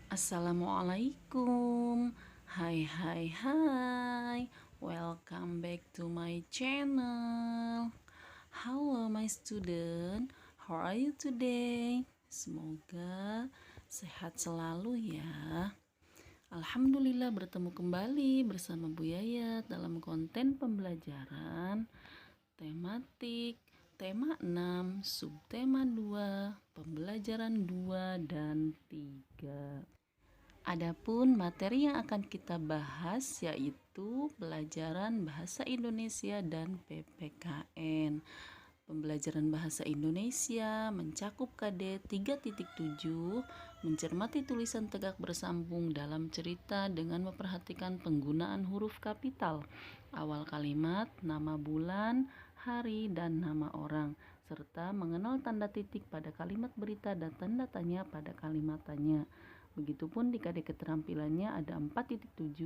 Assalamualaikum. Hai. Welcome back to my channel. Halo my student. How are you today? Semoga sehat selalu ya. Alhamdulillah bertemu kembali bersama Bu Yayat dalam konten pembelajaran tematik tema 6, subtema 2, pembelajaran 2 dan 3. Adapun materi yang akan kita bahas yaitu pelajaran bahasa Indonesia dan PPKN. Pembelajaran bahasa Indonesia mencakup KD 3.7, mencermati tulisan tegak bersambung dalam cerita dengan memperhatikan penggunaan huruf kapital, awal kalimat, nama bulan, hari, dan nama orang, serta mengenal tanda titik pada kalimat berita dan tanda tanya pada kalimat tanya. Begitupun di KD keterampilannya ada 4.7,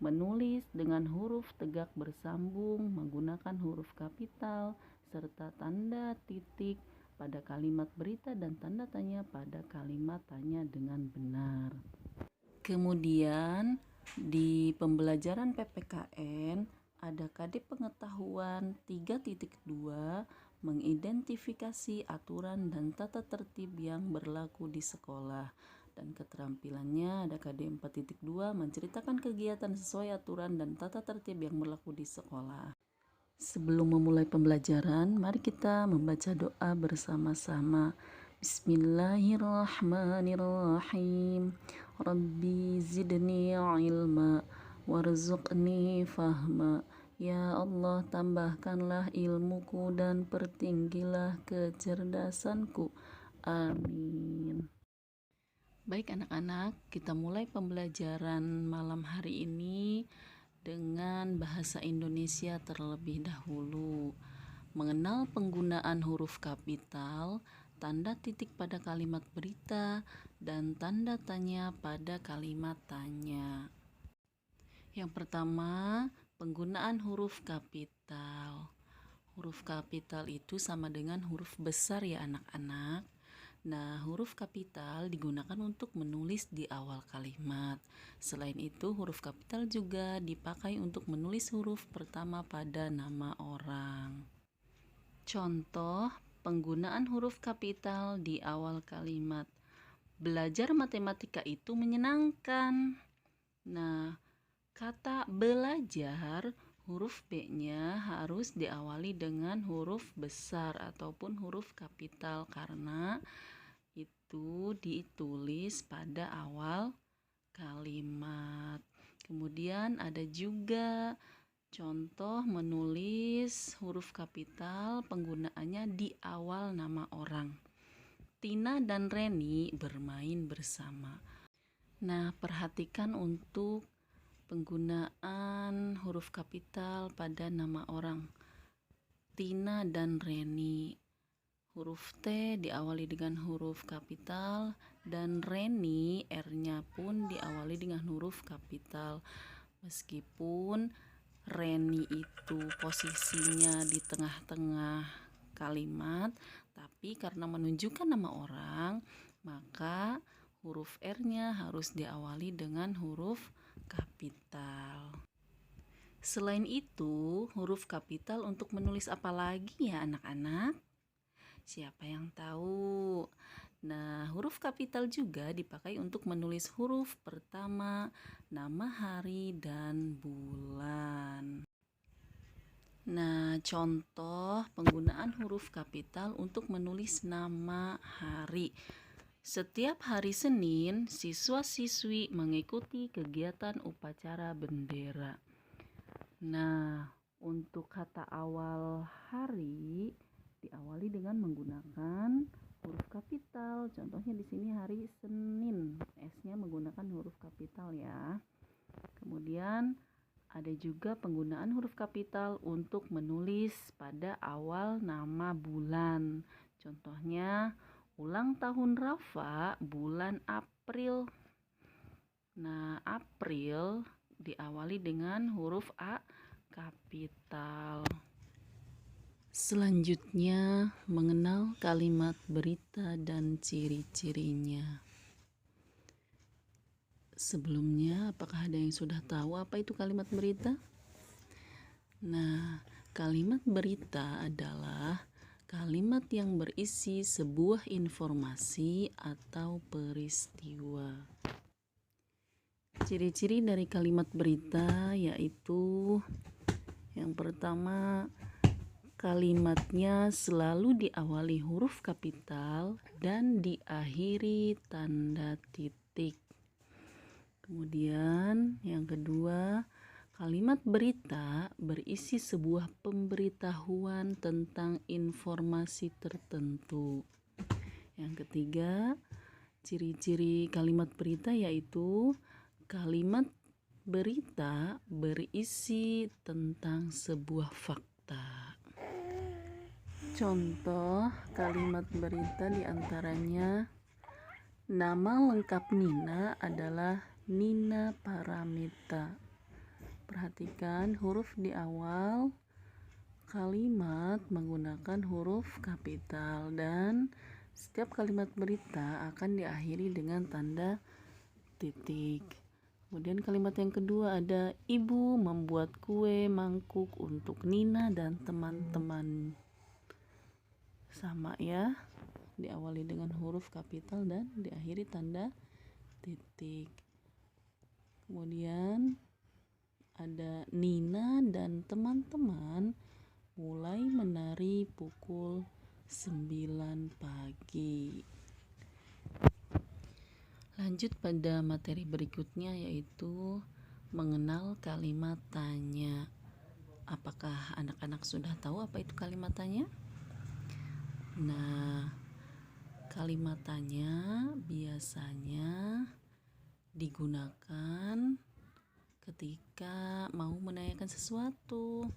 menulis dengan huruf tegak bersambung menggunakan huruf kapital, serta tanda titik pada kalimat berita dan tanda tanya pada kalimat tanya dengan benar. Kemudian di pembelajaran PPKN ada KD pengetahuan 3.2, mengidentifikasi aturan dan tata tertib yang berlaku di sekolah. Dan keterampilannya ada KD 4.2, menceritakan kegiatan sesuai aturan dan tata tertib yang berlaku di sekolah. Sebelum memulai pembelajaran, mari kita membaca doa bersama-sama. Bismillahirrahmanirrahim. Rabbi zidni ilma warzuqni fahma. Ya Allah, tambahkanlah ilmuku dan pertinggilah kecerdasanku. Amin. Baik anak-anak, kita mulai pembelajaran malam hari ini dengan bahasa Indonesia terlebih dahulu. Mengenal penggunaan huruf kapital, tanda titik pada kalimat berita, dan tanda tanya pada kalimat tanya. Yang pertama, penggunaan huruf kapital. Huruf kapital itu sama dengan huruf besar ya anak-anak. Nah, huruf kapital digunakan untuk menulis di awal kalimat. Selain itu, huruf kapital juga dipakai untuk menulis huruf pertama pada nama orang. Contoh penggunaan huruf kapital di awal kalimat. Belajar matematika itu menyenangkan. Nah, kata belajar, huruf B-nya harus diawali dengan huruf besar ataupun huruf kapital karena itu ditulis pada awal kalimat. Kemudian ada juga contoh menulis huruf kapital, penggunaannya di awal nama orang. Tina dan Reni bermain bersama. Nah, perhatikan untuk penggunaan huruf kapital pada nama orang. Tina dan Reni. Huruf T diawali dengan huruf kapital dan Reni R-nya pun diawali dengan huruf kapital. Meskipun Reni itu posisinya di tengah-tengah kalimat, tapi karena menunjukkan nama orang, maka huruf R-nya harus diawali dengan huruf kapital. Selain itu, huruf kapital untuk menulis apa lagi ya anak-anak? Siapa yang tahu? Nah, huruf kapital juga dipakai untuk menulis huruf pertama, nama hari, dan bulan. Nah, contoh penggunaan huruf kapital untuk menulis nama hari. Setiap hari Senin, siswa-siswi mengikuti kegiatan upacara bendera. Nah, untuk kata awal hari diawali dengan menggunakan huruf kapital. Contohnya di sini hari Senin, S-nya menggunakan huruf kapital ya. Kemudian ada juga penggunaan huruf kapital untuk menulis pada awal nama bulan. Contohnya ulang tahun Rafa bulan April. Nah, April diawali dengan huruf A kapital. Selanjutnya, mengenal kalimat berita dan ciri-cirinya. Sebelumnya, apakah ada yang sudah tahu apa itu kalimat berita? Nah, kalimat berita adalah kalimat yang berisi sebuah informasi atau peristiwa. Ciri-ciri dari kalimat berita yaitu yang pertama, kalimatnya selalu diawali huruf kapital dan diakhiri tanda titik. Kemudian yang kedua, kalimat berita berisi sebuah pemberitahuan tentang informasi tertentu. Yang ketiga, ciri-ciri kalimat berita yaitu kalimat berita berisi tentang sebuah fakta. Contoh kalimat berita diantaranya, nama lengkap Nina adalah Nina Paramita. Perhatikan huruf di awal kalimat menggunakan huruf kapital dan setiap kalimat berita akan diakhiri dengan tanda titik. Kemudian kalimat yang kedua ada ibu membuat kue mangkuk untuk Nina dan teman-teman. Sama ya, diawali dengan huruf kapital dan diakhiri tanda titik. Kemudian ada Nina dan teman-teman mulai menari pukul 9 pagi. Lanjut pada materi berikutnya yaitu mengenal kalimat tanya. Apakah anak-anak sudah tahu apa itu kalimat tanya? Nah, kalimat tanya biasanya digunakan ketika mau menanyakan sesuatu.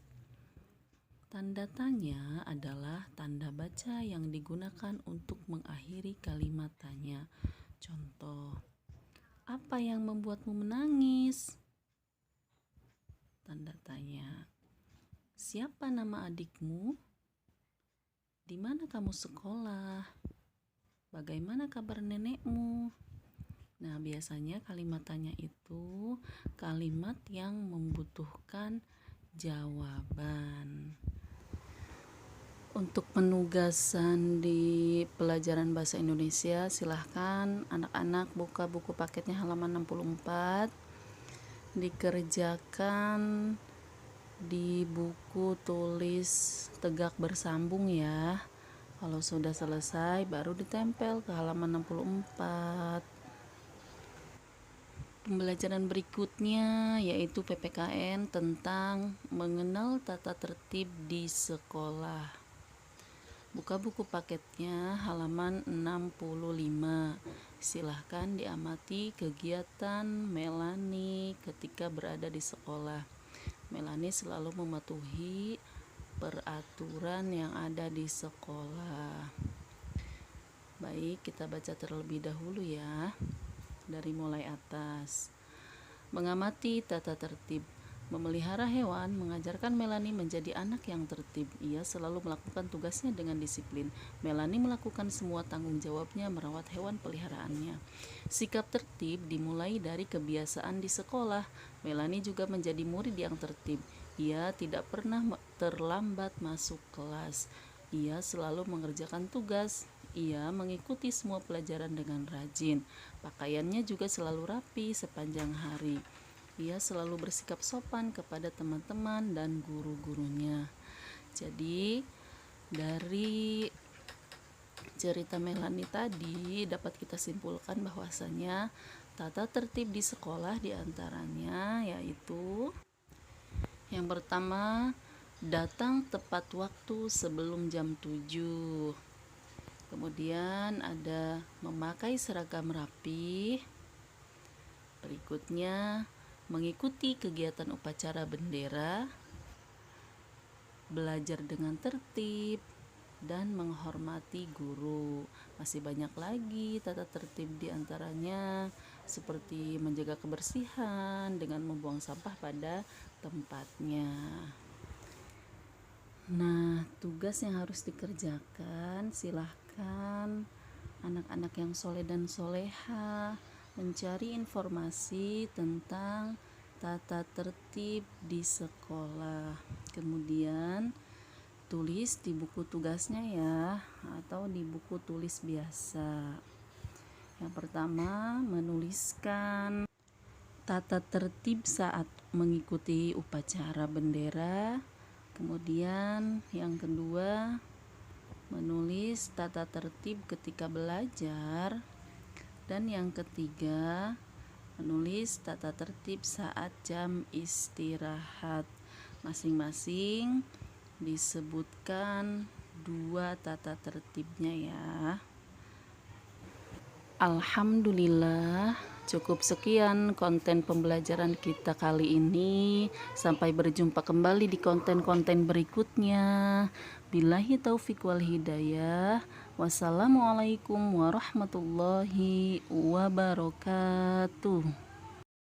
Tanda tanya adalah tanda baca yang digunakan untuk mengakhiri kalimat tanya. Contoh, apa yang membuatmu menangis? Tanda tanya. Siapa nama adikmu? Di mana kamu sekolah? Bagaimana kabar nenekmu? Nah, biasanya kalimat tanya itu kalimat yang membutuhkan jawaban. Untuk penugasan di pelajaran bahasa Indonesia, silahkan anak-anak buka buku paketnya halaman 64. Dikerjakan di buku tulis tegak bersambung ya. Kalau sudah selesai baru ditempel ke halaman 64. Pembelajaran berikutnya yaitu PPKN tentang mengenal tata tertib di sekolah. Buka buku paketnya halaman 65. Silahkan diamati kegiatan Melanie ketika berada di sekolah. Melanie selalu mematuhi peraturan yang ada di sekolah. Baik, kita baca terlebih dahulu ya. Dari mulai atas. Mengamati tata tertib. Memelihara hewan mengajarkan Melanie menjadi anak yang tertib. Ia selalu melakukan tugasnya dengan disiplin. Melanie melakukan semua tanggung jawabnya merawat hewan peliharaannya. Sikap tertib dimulai dari kebiasaan di sekolah. Melanie juga menjadi murid yang tertib. Ia tidak pernah terlambat masuk kelas. Ia selalu mengerjakan tugas. Ia mengikuti semua pelajaran dengan rajin. Pakaiannya juga selalu rapi sepanjang hari. Ia selalu bersikap sopan kepada teman-teman dan guru-gurunya. Jadi, dari cerita Melanie tadi dapat kita simpulkan bahwasanya tata tertib di sekolah diantaranya yaitu yang pertama, datang tepat waktu sebelum jam 7. Kemudian ada memakai seragam rapi. Berikutnya, mengikuti kegiatan upacara bendera, belajar dengan tertib, dan menghormati guru. Masih banyak lagi tata tertib diantaranya seperti menjaga kebersihan dengan membuang sampah pada tempatnya. Nah, tugas yang harus dikerjakan silahkan anak-anak yang soleh dan soleha mencari informasi tentang tata tertib di sekolah. Kemudian tulis di buku tugasnya ya, atau di buku tulis biasa. Yang pertama, menuliskan tata tertib saat mengikuti upacara bendera. Kemudian yang kedua, menulis tata tertib ketika belajar. Dan yang ketiga, menulis tata tertib saat jam istirahat. Masing-masing disebutkan 2 tata tertibnya ya. Alhamdulillah, cukup sekian konten pembelajaran kita kali ini. Sampai berjumpa kembali di konten-konten berikutnya. Billahi taufik wal hidayah. Wassalamualaikum warahmatullahi wabarakatuh.